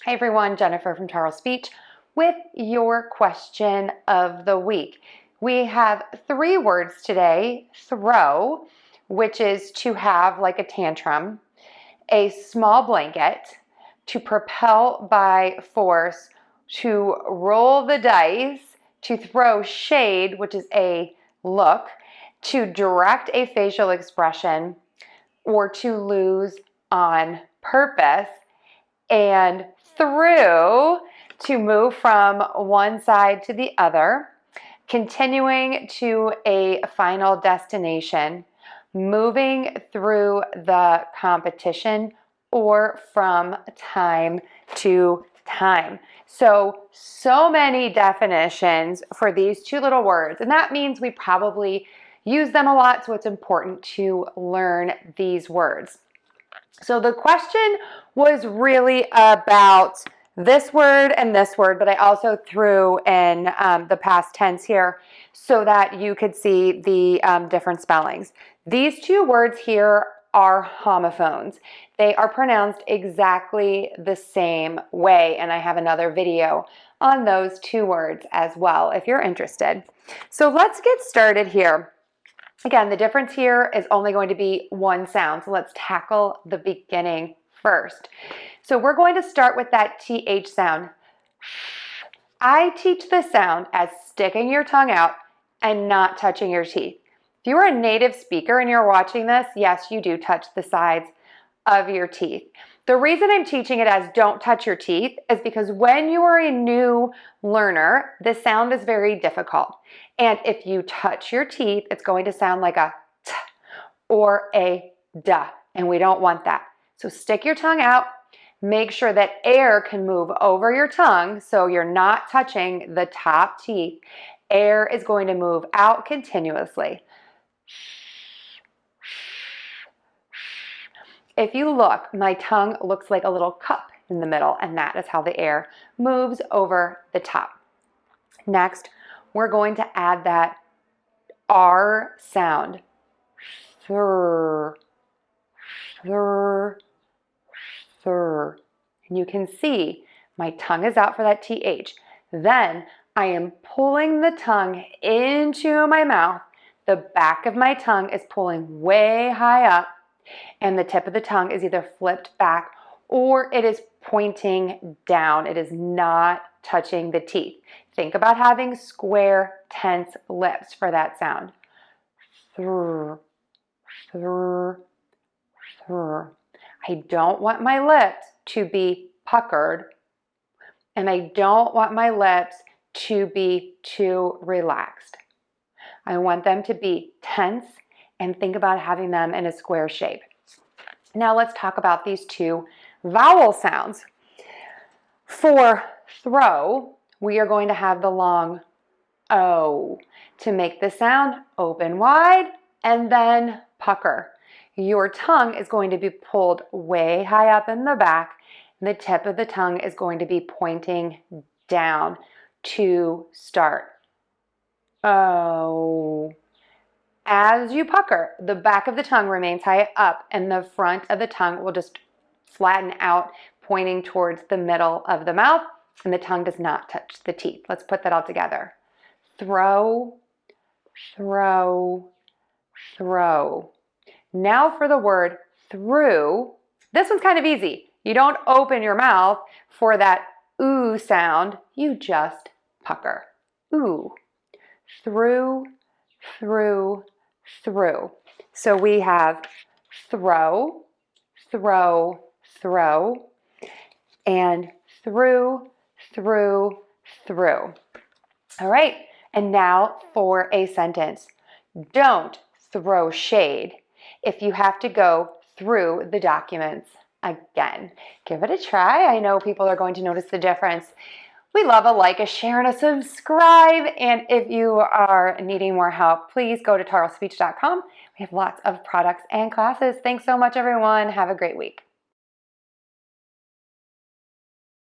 Hi everyone, Jennifer from Tarle Speech with your question of the week. We have 3 words today: throw, which is to have like a tantrum; a small blanket; to propel by force; to roll the dice; to throw shade, which is a look; to direct a facial expression; or to lose on purpose; and through, to move from one side to the other, continuing to a final destination, moving through the competition, or from time to time. So many definitions for these 2 little words, and that means we probably use them a lot, so it's important to learn these words. So the question was really about this word and this word, but I also threw in the past tense here so that you could see the different spellings. These 2 words here are homophones. They are pronounced exactly the same way, and I have another video on those 2 words as well if you're interested. So let's get started here. Again, the difference here is only going to be one sound, so let's tackle the beginning first. So we're going to start with that TH sound. I teach this sound as sticking your tongue out and not touching your teeth. If you are a native speaker and you're watching this, yes, you do touch the sides of your teeth. The reason I'm teaching it as don't touch your teeth is because when you are a new learner, this sound is very difficult. And if you touch your teeth, it's going to sound like a t or a duh, and we don't want that. So stick your tongue out. Make sure that air can move over your tongue so you're not touching the top teeth. Air is going to move out continuously. If you look, my tongue looks like a little cup in the middle, and that is how the air moves over the top. Next, we're going to add that R sound. Thr, thr, thr. And you can see my tongue is out for that TH. Then I am pulling the tongue into my mouth. The back of my tongue is pulling way high up, and the tip of the tongue is either flipped back or it is pointing down. It is not touching the teeth. Think about having square, tense lips for that sound. Thr, thr, thr. I don't want my lips to be puckered, and I don't want my lips to be too relaxed. I want them to be tense, and think about having them in a square shape. Now let's talk about these 2 vowel sounds. For throw, we are going to have the long O. To make the sound, open wide and then pucker. Your tongue is going to be pulled way high up in the back, and the tip of the tongue is going to be pointing down to start. O. As you pucker, the back of the tongue remains high up, and the front of the tongue will just flatten out, pointing towards the middle of the mouth, and the tongue does not touch the teeth. Let's put that all together. Throw, throw, throw. Now for the word through. This one's kind of easy. You don't open your mouth for that ooh sound. You just pucker. Ooh. Through, through, through. So we have throw, throw, throw, and through, through, through. All right, and now for a sentence. Don't throw shade if you have to go through the documents again. Give it a try. I know people are going to notice the difference. We love a like, a share, and a subscribe. And if you are needing more help, please go to tarlespeech.com. We have lots of products and classes. Thanks so much, everyone. Have a great week.